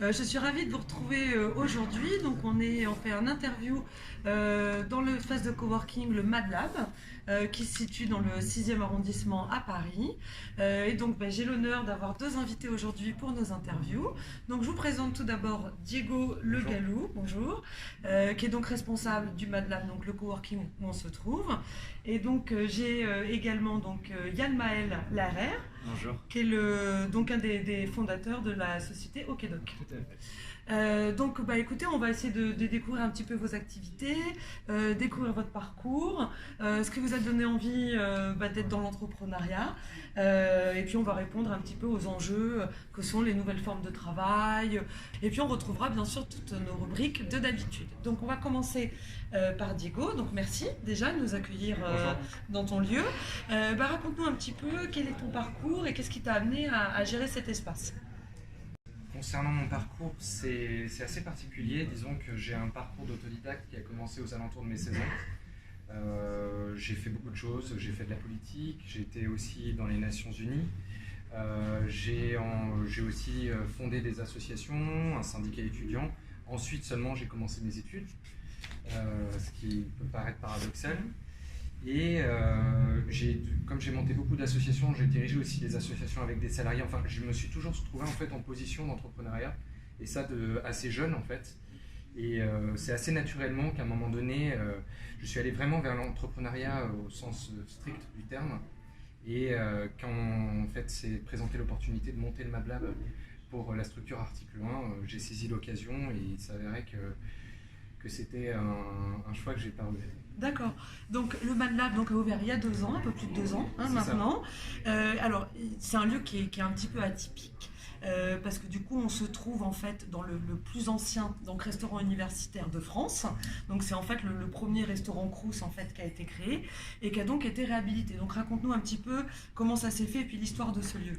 Je suis ravie de vous retrouver aujourd'hui. Donc on fait un interview dans l'espace de coworking, le Mad Lab, qui se situe dans le 6e arrondissement à Paris. Et donc j'ai l'honneur d'avoir deux invités aujourd'hui pour nos interviews. Donc je vous présente tout d'abord Diego Le Gallou, bonjour, qui est donc responsable du Mad Lab, donc le coworking où on se trouve. Et donc j'ai également Yann Maël Larère. Bonjour. Qui est donc un des fondateurs de la société OKDoc. Tout à fait. Donc écoutez, on va essayer de découvrir un petit peu vos activités, découvrir votre parcours, ce qui vous a donné envie d'être dans l'entrepreneuriat, et puis on va répondre un petit peu aux enjeux que sont les nouvelles formes de travail, et puis on retrouvera bien sûr toutes nos rubriques de d'habitude. Donc on va commencer par Diego, donc merci déjà de nous accueillir dans ton lieu. Raconte-nous un petit peu quel est ton parcours et qu'est-ce qui t'a amené à gérer cet espace. Concernant mon parcours, c'est assez particulier. Disons que j'ai un parcours d'autodidacte qui a commencé aux alentours de mes 16 ans. J'ai fait beaucoup de choses, j'ai fait de la politique, j'ai été aussi dans les Nations Unies. J'ai aussi fondé des associations, un syndicat étudiant. Ensuite seulement j'ai commencé mes études, ce qui peut paraître paradoxal. Et comme j'ai monté beaucoup d'associations, j'ai dirigé aussi des associations avec des salariés. Enfin, je me suis toujours trouvé en fait en position d'entrepreneuriat, et ça assez jeune en fait. Et c'est assez naturellement qu'à un moment donné, je suis allé vraiment vers l'entrepreneuriat au sens strict du terme. Et quand en fait s'est présentée l'opportunité de monter le Mad Lab pour la structure Article 1, j'ai saisi l'occasion et il s'avérait que c'était un choix que j'ai pas regretté. D'accord. Donc le Mad Lab a ouvert il y a 2 ans, un peu plus de 2 ans maintenant. Alors c'est un lieu qui est un petit peu atypique parce que du coup on se trouve en fait dans le plus ancien restaurant universitaire de France. Donc c'est en fait le premier restaurant Crous en fait qui a été créé et qui a donc été réhabilité. Donc raconte-nous un petit peu comment ça s'est fait et puis l'histoire de ce lieu.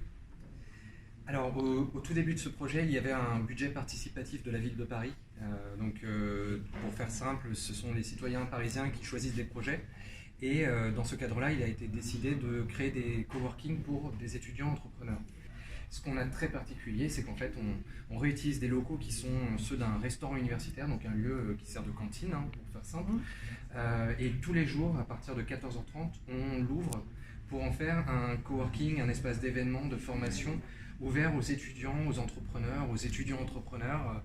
Alors, au tout début de ce projet, il y avait un budget participatif de la ville de Paris. Pour faire simple, ce sont les citoyens parisiens qui choisissent des projets. Et dans ce cadre-là, il a été décidé de créer des coworking pour des étudiants entrepreneurs. Ce qu'on a de très particulier, c'est qu'en fait, on réutilise des locaux qui sont ceux d'un restaurant universitaire, donc un lieu qui sert de cantine, pour faire simple. Et tous les jours, à partir de 14h30, on l'ouvre pour en faire un coworking, un espace d'événements, de formation, ouvert aux étudiants, aux entrepreneurs, aux étudiants entrepreneurs,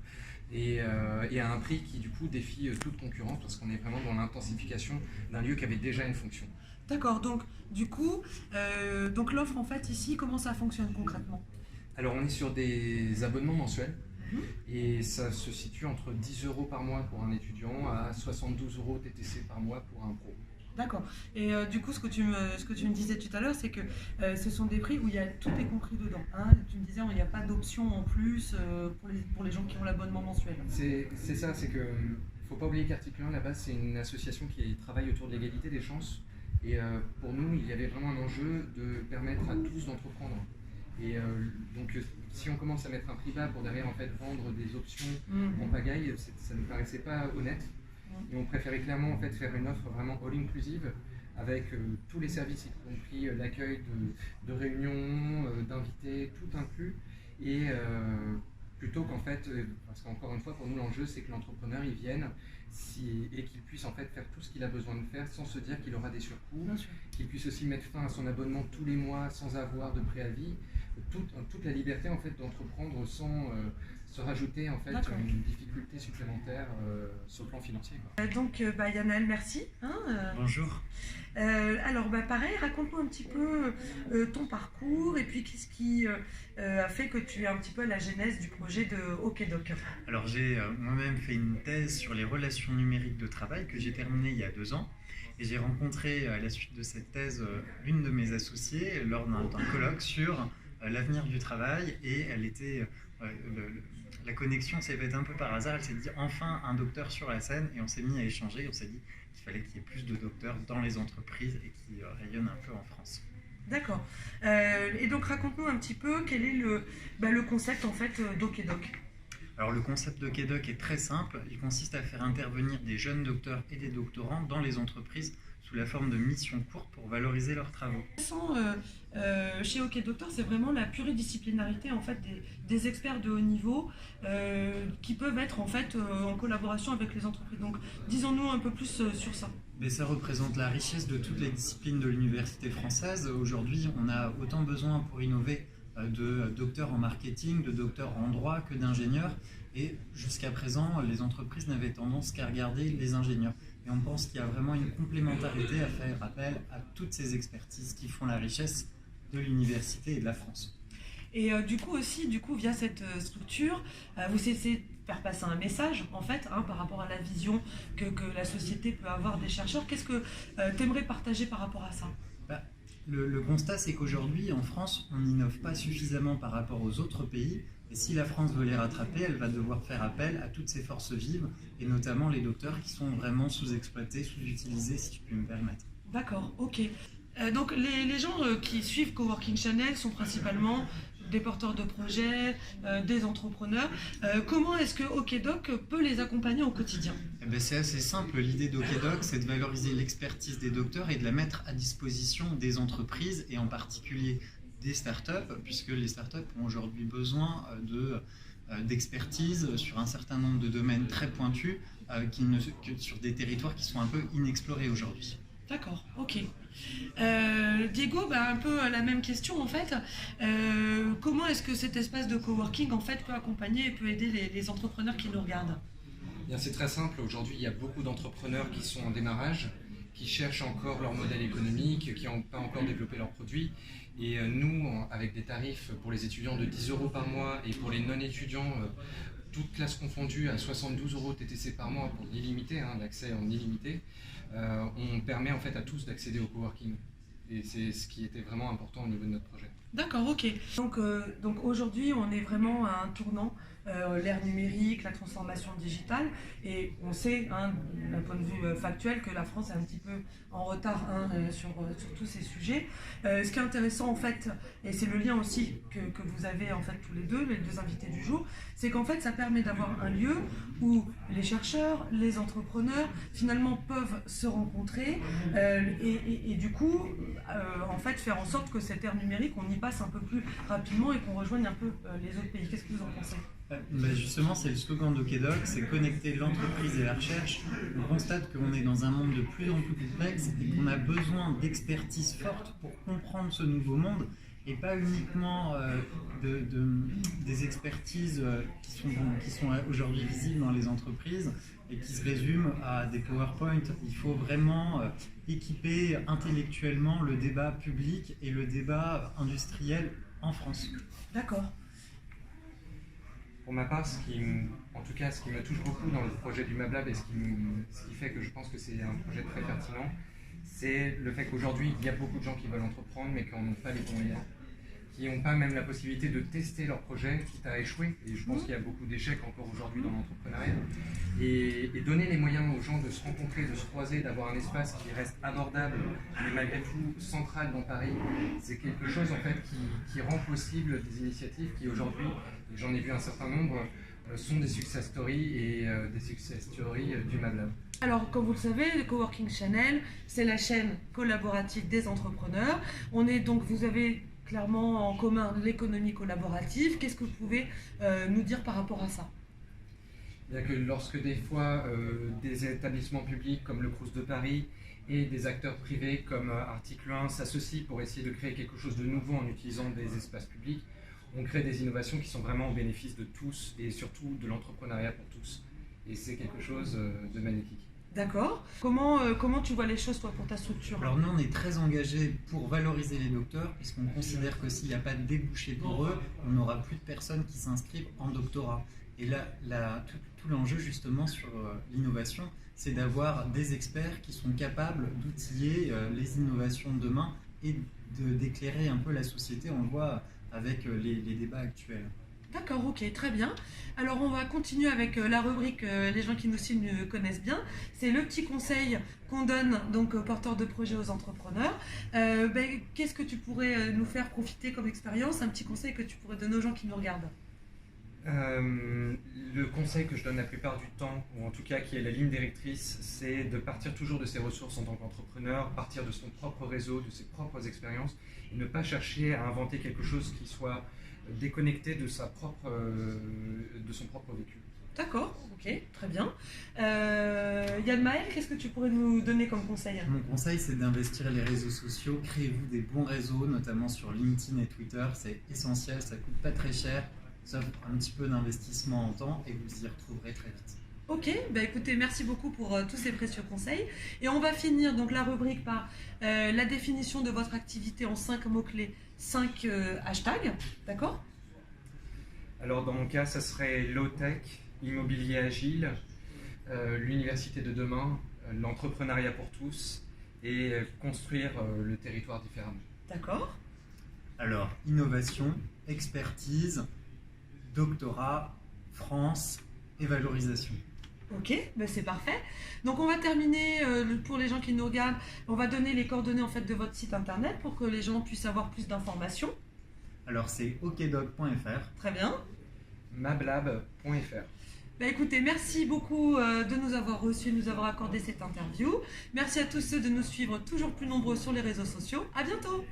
et à un prix qui du coup défie toute concurrence parce qu'on est vraiment dans l'intensification d'un lieu qui avait déjà une fonction. D'accord, donc du coup, l'offre en fait ici, comment ça fonctionne concrètement? Alors on est sur des abonnements mensuels et ça se situe entre 10 € par mois pour un étudiant à 72 € TTC par mois pour un pro. D'accord. Et du coup, ce que tu me disais tout à l'heure, c'est que ce sont des prix où tout est compris dedans. Hein. Tu me disais il n'y a pas d'option en plus pour les gens qui ont l'abonnement mensuel. C'est ça, c'est que faut pas oublier qu'Article 1, à la base, c'est une association qui travaille autour de l'égalité des chances. Et pour nous, il y avait vraiment un enjeu de permettre à tous d'entreprendre. Et donc, si on commence à mettre un prix bas pour derrière en fait vendre des options en pagaille, ça ne nous paraissait pas honnête. Et on préférait clairement en fait faire une offre vraiment all-inclusive avec tous les services, y compris l'accueil de réunions, d'invités, tout inclus. Et plutôt qu'en fait, parce qu'encore une fois pour nous l'enjeu c'est que l'entrepreneur il vienne et qu'il puisse en fait faire tout ce qu'il a besoin de faire sans se dire qu'il aura des surcoûts, qu'il puisse aussi mettre fin à son abonnement tous les mois sans avoir de préavis, toute la liberté en fait d'entreprendre sans se rajouter en fait une difficulté supplémentaire sur le plan financier. Donc Yannaël, merci. Bonjour. Alors pareil, raconte-nous un petit peu ton parcours et puis qu'est-ce qui a fait que tu es un petit peu à la genèse du projet de OKDoc. Alors j'ai moi-même fait une thèse sur les relations numériques de travail que j'ai terminée il y a 2 ans. Et j'ai rencontré à la suite de cette thèse une de mes associées lors d'un colloque sur l'avenir du travail, et elle était la connexion s'est faite un peu par hasard. Elle s'est dit enfin un docteur sur la scène, et on s'est mis à échanger. On s'est dit qu'il fallait qu'il y ait plus de docteurs dans les entreprises et qui rayonnent un peu en France. D'accord. Et donc raconte-nous un petit peu quel est le concept en fait d'OKDoc. Alors le concept d'OKDoc est très simple. Il consiste à faire intervenir des jeunes docteurs et des doctorants dans les entreprises sous sous la forme de missions courtes pour valoriser leurs travaux. Chez OK Docteur, c'est vraiment la pluridisciplinarité en fait, des experts de haut niveau qui peuvent être en, fait, en collaboration avec les entreprises. Donc, disons-nous un peu plus sur ça. Mais ça représente la richesse de toutes les disciplines de l'université française. Aujourd'hui, on a autant besoin pour innover de docteurs en marketing, de docteurs en droit que d'ingénieurs. Et jusqu'à présent, les entreprises n'avaient tendance qu'à regarder les ingénieurs. Et on pense qu'il y a vraiment une complémentarité à faire appel à toutes ces expertises qui font la richesse de l'université et de la France. Et du coup aussi, via cette structure, vous essayez de faire passer un message en fait, par rapport à la vision que la société peut avoir des chercheurs. Qu'est-ce que tu aimerais partager par rapport à ça? Le constat, c'est qu'aujourd'hui, en France, on n'innove pas suffisamment par rapport aux autres pays. Et si la France veut les rattraper, elle va devoir faire appel à toutes ses forces vives, et notamment les docteurs qui sont vraiment sous-exploités, sous-utilisés, si tu peux me permettre. D'accord, ok. Donc les gens qui suivent Coworking Channel sont principalement des porteurs de projets, des entrepreneurs. Comment est-ce que OKDoc peut les accompagner au quotidien? C'est assez simple. L'idée d'OKDoc, c'est de valoriser l'expertise des docteurs et de la mettre à disposition des entreprises, et en particulier des startups, puisque les startups ont aujourd'hui besoin d'expertise sur un certain nombre de domaines très pointus sur des territoires qui sont un peu inexplorés aujourd'hui. D'accord, ok. Diego, un peu la même question en fait. Comment est-ce que cet espace de coworking en fait peut accompagner et peut aider les entrepreneurs qui nous regardent? Bien, c'est très simple. Aujourd'hui, il y a beaucoup d'entrepreneurs qui sont en démarrage, qui cherchent encore leur modèle économique, qui n'ont pas encore développé leurs produits. Et nous, avec des tarifs pour les étudiants de 10 € par mois et pour les non-étudiants, toutes classes confondues, à 72 € TTC par mois pour l'illimité, l'accès en illimité, on permet en fait à tous d'accéder au coworking. Et c'est ce qui était vraiment important au niveau de notre projet. D'accord, ok. Donc aujourd'hui, on est vraiment à un tournant, l'ère numérique, la transformation digitale, et on sait, d'un point de vue factuel, que la France est un petit peu en retard sur tous ces sujets. Ce qui est intéressant en fait, et c'est le lien aussi que vous avez en fait tous les deux invités du jour, c'est qu'en fait ça permet d'avoir un lieu où les chercheurs, les entrepreneurs finalement peuvent se rencontrer et du coup en fait faire en sorte que cette ère numérique, on y passe un peu plus rapidement et qu'on rejoigne un peu les autres pays. Qu'est-ce que vous en pensez? Justement, c'est le slogan d'OKDoc, c'est connecter l'entreprise et la recherche. On constate qu'on est dans un monde de plus en plus complexe et qu'on a besoin d'expertise forte pour comprendre ce nouveau monde, et pas uniquement des expertises qui sont aujourd'hui visibles dans les entreprises et qui se résument à des PowerPoint. Il faut vraiment équiper intellectuellement le débat public et le débat industriel en France. D'accord. Pour ma part, ce qui me touche beaucoup dans le projet du MabLab et ce qui fait que je pense que c'est un projet très pertinent, c'est le fait qu'aujourd'hui, il y a beaucoup de gens qui veulent entreprendre mais qui n'en ont pas les moyens, qui n'ont pas même la possibilité de tester leur projet, quitte à échouer. Et je pense qu'il y a beaucoup d'échecs encore aujourd'hui dans l'entrepreneuriat. Et donner les moyens aux gens de se rencontrer, de se croiser, d'avoir un espace qui reste abordable, mais malgré tout central dans Paris, c'est quelque chose en fait qui rend possible des initiatives qui aujourd'hui, j'en ai vu un certain nombre, sont des success stories et des success stories du MabLab. Alors, comme vous le savez, le Coworking Channel, c'est la chaîne collaborative des entrepreneurs. Vous avez clairement en commun l'économie collaborative. Qu'est-ce que vous pouvez nous dire par rapport à ça? Bien que lorsque des fois des établissements publics comme le Crous de Paris et des acteurs privés comme Article 1 s'associent pour essayer de créer quelque chose de nouveau en utilisant des espaces publics, on crée des innovations qui sont vraiment au bénéfice de tous et surtout de l'entrepreneuriat pour tous. Et c'est quelque chose de magnifique. D'accord. Comment tu vois les choses, toi, pour ta structure? Alors nous, on est très engagés pour valoriser les docteurs, puisqu'on considère que s'il n'y a pas de débouché pour eux, on n'aura plus de personnes qui s'inscrivent en doctorat. Et là, tout l'enjeu, justement, sur l'innovation, c'est d'avoir des experts qui sont capables d'outiller les innovations de demain et d'éclairer un peu la société, on le voit avec les débats actuels. D'accord, ok, très bien. Alors on va continuer avec la rubrique les gens qui nous suivent connaissent bien. C'est le petit conseil qu'on donne donc aux porteurs de projets, aux entrepreneurs. Qu'est-ce que tu pourrais nous faire profiter comme expérience, un petit conseil que tu pourrais donner aux gens qui nous regardent? Le conseil que je donne la plupart du temps, ou en tout cas qui est la ligne directrice, c'est de partir toujours de ses ressources en tant qu'entrepreneur, partir de son propre réseau, de ses propres expériences, et ne pas chercher à inventer quelque chose qui soit déconnecté de son propre vécu. D'accord, ok, très bien. Yann Maël, qu'est-ce que tu pourrais nous donner comme conseil? Mon conseil, c'est d'investir les réseaux sociaux. Créez-vous des bons réseaux, notamment sur LinkedIn et Twitter. C'est essentiel, ça coûte pas très cher, sauf un petit peu d'investissement en temps et vous y retrouverez très vite. Ok, bah écoutez, merci beaucoup pour tous ces précieux conseils. Et on va finir donc la rubrique par la définition de votre activité en 5 mots-clés, 5 hashtags, d'accord? Alors dans mon cas, ça serait low-tech, immobilier agile, l'université de demain, l'entrepreneuriat pour tous et construire le territoire différemment. D'accord. Alors, innovation, expertise, doctorat, France et valorisation. Ok, ben c'est parfait. Donc on va terminer, pour les gens qui nous regardent, on va donner les coordonnées en fait de votre site internet pour que les gens puissent avoir plus d'informations. Alors c'est okdoc.fr. Très bien. mablab.fr. Ben écoutez, merci beaucoup de nous avoir reçus, de nous avoir accordé cette interview. Merci à tous ceux de nous suivre toujours plus nombreux sur les réseaux sociaux. À bientôt.